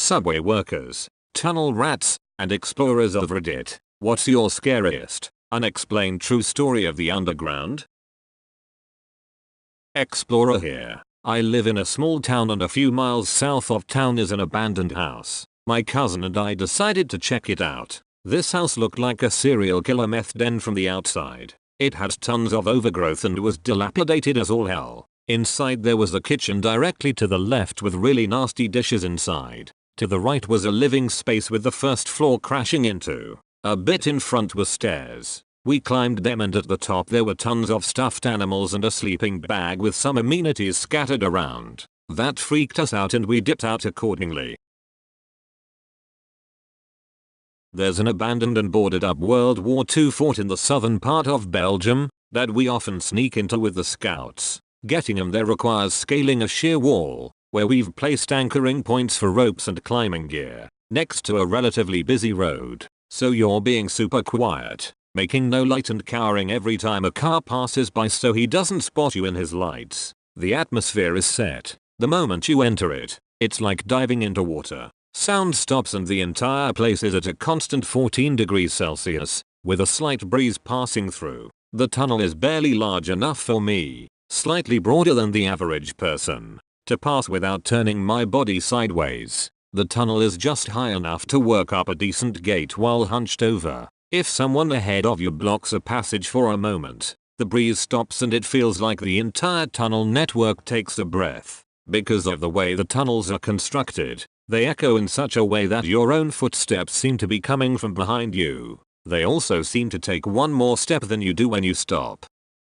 subway workers, tunnel rats, and explorers of Reddit. What's your scariest, unexplained true story of the underground? Explorer here. I live in a small town and a few miles south of town is an abandoned house. My cousin and I decided to check it out. This house looked like a serial killer meth den from the outside. It had tons of overgrowth and was dilapidated as all hell. Inside there was a kitchen directly to the left with really nasty dishes inside. To the right was a living space with the first floor crashing into. A bit in front was stairs. We climbed them and at the top there were tons of stuffed animals and a sleeping bag with some amenities scattered around. That freaked us out and we dipped out accordingly. There's an abandoned and boarded up World War II fort in the southern part of Belgium that we often sneak into with the scouts. Getting them there requires scaling a sheer wall, where we've placed anchoring points for ropes and climbing gear, next to a relatively busy road, so you're being super quiet, making no light and cowering every time a car passes by so he doesn't spot you in his lights. The atmosphere is set. The moment you enter it, it's like diving into water. Sound stops and the entire place is at a constant 14 degrees Celsius, with a slight breeze passing through. The tunnel is barely large enough for me, slightly broader than the average person, to pass without turning my body sideways. The tunnel is just high enough to work up a decent gate while hunched over. If someone ahead of you blocks a passage for a moment, the breeze stops and it feels like the entire tunnel network takes a breath. Because of the way the tunnels are constructed, they echo in such a way that your own footsteps seem to be coming from behind you. They also seem to take one more step than you do when you stop.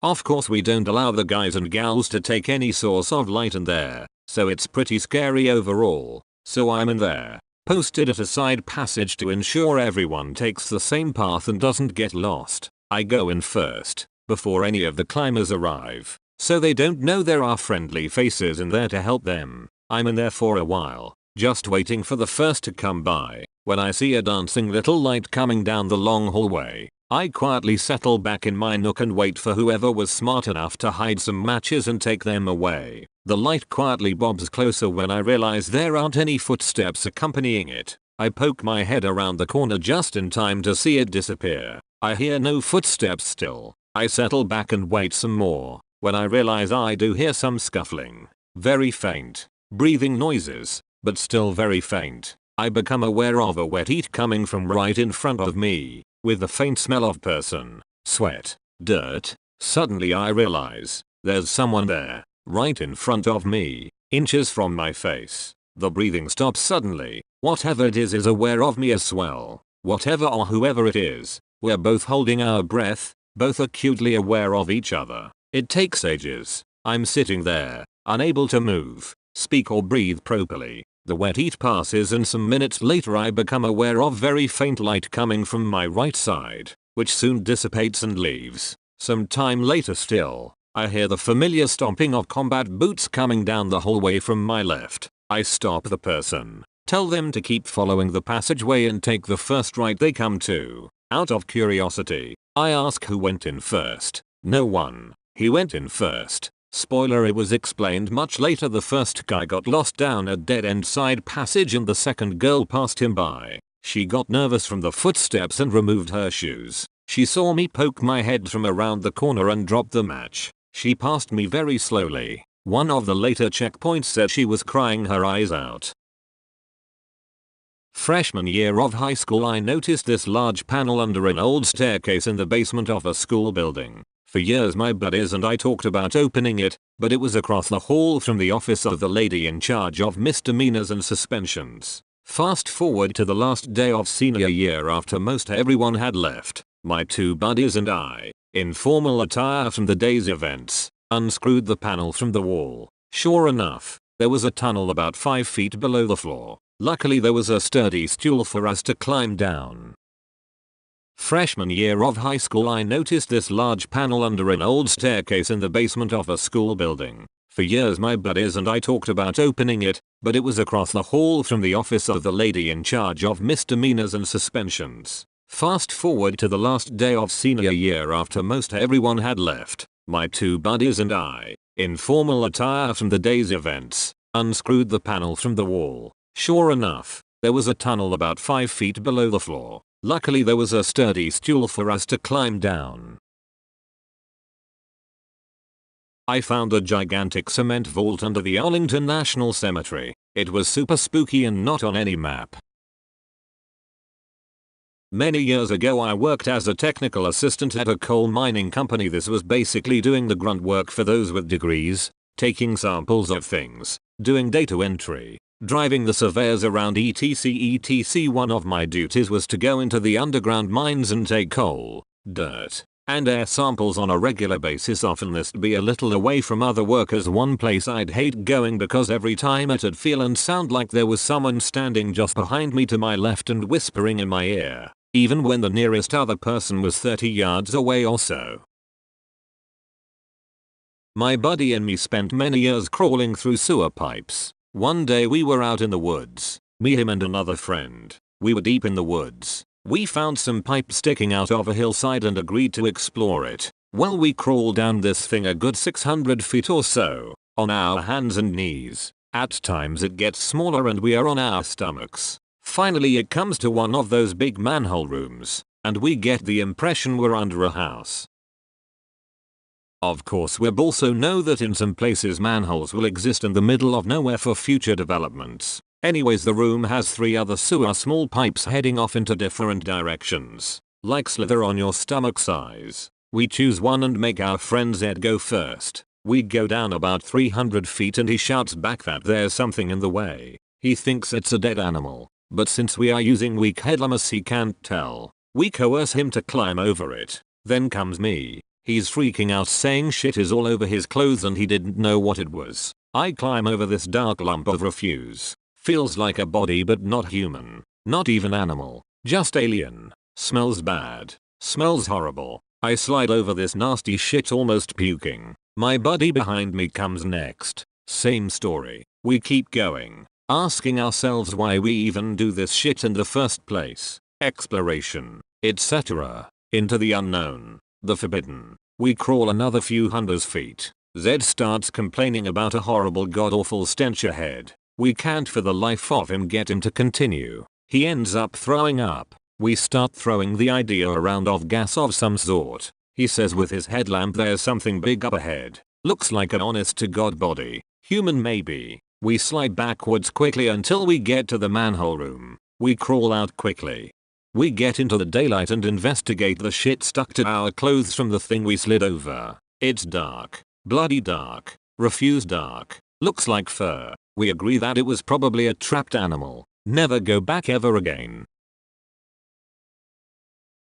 Of course we don't allow the guys and gals to take any source of light in there, so it's pretty scary overall. So I'm in there, posted at a side passage to ensure everyone takes the same path and doesn't get lost. I go in first, before any of the climbers arrive, so they don't know there are friendly faces in there to help them. I'm in there for a while, just waiting for the first to come by. When I see a dancing little light coming down the long hallway, I quietly settle back in my nook and wait for whoever was smart enough to hide some matches and take them away. The light quietly bobs closer when I realize there aren't any footsteps accompanying it. I poke my head around the corner just in time to see it disappear. I hear no footsteps still. I settle back and wait some more, when I realize I do hear some scuffling. Very faint. Breathing noises, but still very faint. I become aware of a wet heat coming from right in front of me, with the faint smell of person, sweat, dirt. Suddenly I realize, there's someone there, right in front of me, inches from my face. The breathing stops suddenly. Whatever it is aware of me as well. Whatever or whoever it is, we're both holding our breath, both acutely aware of each other. It takes ages. I'm sitting there, unable to move, speak or breathe properly. The wet heat passes and some minutes later I become aware of very faint light coming from my right side, which soon dissipates and leaves. Some time later still, I hear the familiar stomping of combat boots coming down the hallway from my left. I stop the person, tell them to keep following the passageway and take the first right they come to. Out of curiosity, I ask who went in first. No one. He went in first. Spoiler, it was explained much later. The first guy got lost down a dead-end side passage and the second girl passed him by. She got nervous from the footsteps and removed her shoes. She saw me poke my head from around the corner and dropped the match. She passed me very slowly. One of the later checkpoints said she was crying her eyes out. Freshman year of high school, I noticed this large panel under an old staircase in the basement of a school building. For years my buddies and I talked about opening it, but it was across the hall from the office of the lady in charge of misdemeanors and suspensions. Fast forward to the last day of senior year after most everyone had left. My two buddies and I, in formal attire from the day's events, unscrewed the panel from the wall. Sure enough, there was a tunnel about 5 feet below the floor. Luckily there was a sturdy stool for us to climb down. Freshman year of high school, I noticed this large panel under an old staircase in the basement of a school building. For years my buddies and I talked about opening it, but it was across the hall from the office of the lady in charge of misdemeanors and suspensions. Fast forward to the last day of senior year after most everyone had left. My two buddies and I, in formal attire from the day's events, unscrewed the panel from the wall. Sure enough, there was a tunnel about 5 feet below the floor. Luckily there was a sturdy stool for us to climb down. I found a gigantic cement vault under the Arlington National Cemetery. It was super spooky and not on any map. Many years ago I worked as a technical assistant at a coal mining company. This was basically doing the grunt work for those with degrees, taking samples of things, doing data entry, driving the surveyors around etc. One of my duties was to go into the underground mines and take coal, dirt, and air samples on a regular basis. Often this'd be a little away from other workers. One place I'd hate going because every time it'd feel and sound like there was someone standing just behind me to my left and whispering in my ear, even when the nearest other person was 30 yards away or so. My buddy and me spent many years crawling through sewer pipes. One day we were out in the woods, me, him and another friend. We were deep in the woods. We found some pipe sticking out of a hillside and agreed to explore it. Well, we crawled down this thing a good 600 feet or so, on our hands and knees. At times it gets smaller and we are on our stomachs. Finally it comes to one of those big manhole rooms, and we get the impression we're under a house. Of course we also know that in some places manholes will exist in the middle of nowhere for future developments. Anyways, the room has 3 other sewer small pipes heading off into different directions, like slither on your stomach size. We choose one and make our friend Zed go first. We go down about 300 feet and he shouts back that there's something in the way. He thinks it's a dead animal, but since we are using weak headlamers he can't tell. We coerce him to climb over it. Then comes me. He's freaking out saying shit is all over his clothes and he didn't know what it was. I climb over this dark lump of refuse. Feels like a body but not human. Not even animal. Just alien. Smells bad. Smells horrible. I slide over this nasty shit almost puking. My buddy behind me comes next. Same story. We keep going, asking ourselves why we even do this shit in the first place. Exploration, etc. Into the unknown. The forbidden. We crawl another few hundred feet. Zed starts complaining about a horrible god-awful stench ahead. We can't for the life of him get him to continue. He ends up throwing up. We start throwing the idea around of gas of some sort. He says with his headlamp there's something big up ahead. Looks like an honest to god body. Human maybe. We slide backwards quickly until we get to the manhole room. We crawl out quickly. We get into the daylight and investigate the shit stuck to our clothes from the thing we slid over. It's dark. Bloody dark. Refuse dark. Looks like fur. We agree that it was probably a trapped animal. Never go back ever again.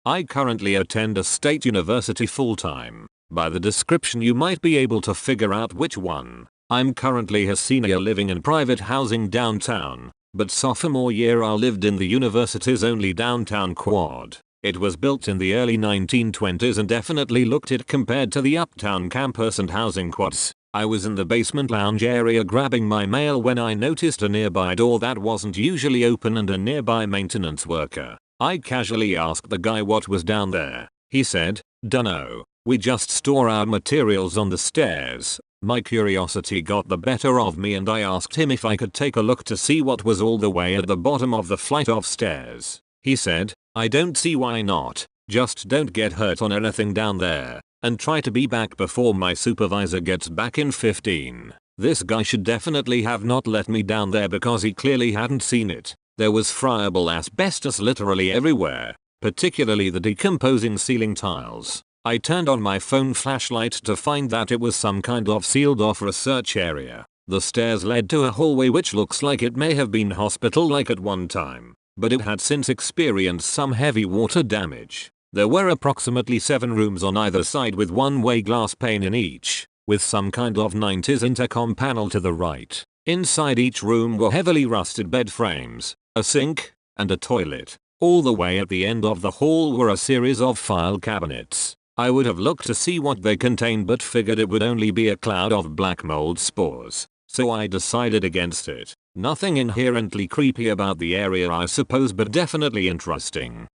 I currently attend a state university full-time. By the description you might be able to figure out which one. I'm currently a senior living in private housing downtown. But sophomore year I lived in the university's only downtown quad. It was built in the early 1920s and definitely looked it compared to the uptown campus and housing quads. I was in the basement lounge area grabbing my mail when I noticed a nearby door that wasn't usually open and a nearby maintenance worker. I casually asked the guy what was down there. He said, "Dunno, we just store our materials on the stairs." My curiosity got the better of me and I asked him if I could take a look to see what was all the way at the bottom of the flight of stairs. He said, "I don't see why not. Just don't get hurt on anything down there, and try to be back before my supervisor gets back in 15. This guy should definitely have not let me down there because he clearly hadn't seen it. There was friable asbestos literally everywhere, particularly the decomposing ceiling tiles. I turned on my phone flashlight to find that it was some kind of sealed off research area. The stairs led to a hallway which looks like it may have been hospital-like at one time, but it had since experienced some heavy water damage. There were approximately 7 rooms on either side with one-way glass pane in each, with some kind of 90s intercom panel to the right. Inside each room were heavily rusted bed frames, a sink, and a toilet. All the way at the end of the hall were a series of file cabinets. I would have looked to see what they contained but figured it would only be a cloud of black mold spores, so I decided against it. Nothing inherently creepy about the area I suppose, but definitely interesting.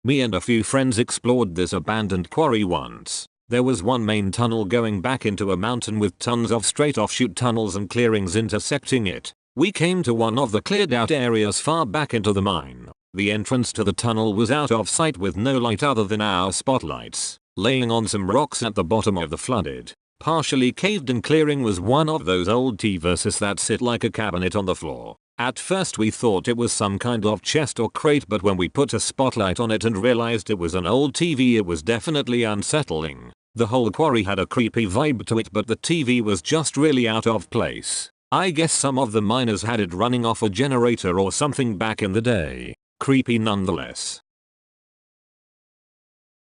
Me and a few friends explored this abandoned quarry once. There was one main tunnel going back into a mountain with tons of straight offshoot tunnels and clearings intersecting it. We came to one of the cleared out areas far back into the mine. The entrance to the tunnel was out of sight with no light other than our spotlights. Laying on some rocks at the bottom of the flooded, partially caved in clearing was one of those old T-verses that sit like a cabinet on the floor. At first we thought it was some kind of chest or crate, but when we put a spotlight on it and realized it was an old TV, it was definitely unsettling. The whole quarry had a creepy vibe to it, but the TV was just really out of place. I guess some of the miners had it running off a generator or something back in the day. Creepy nonetheless.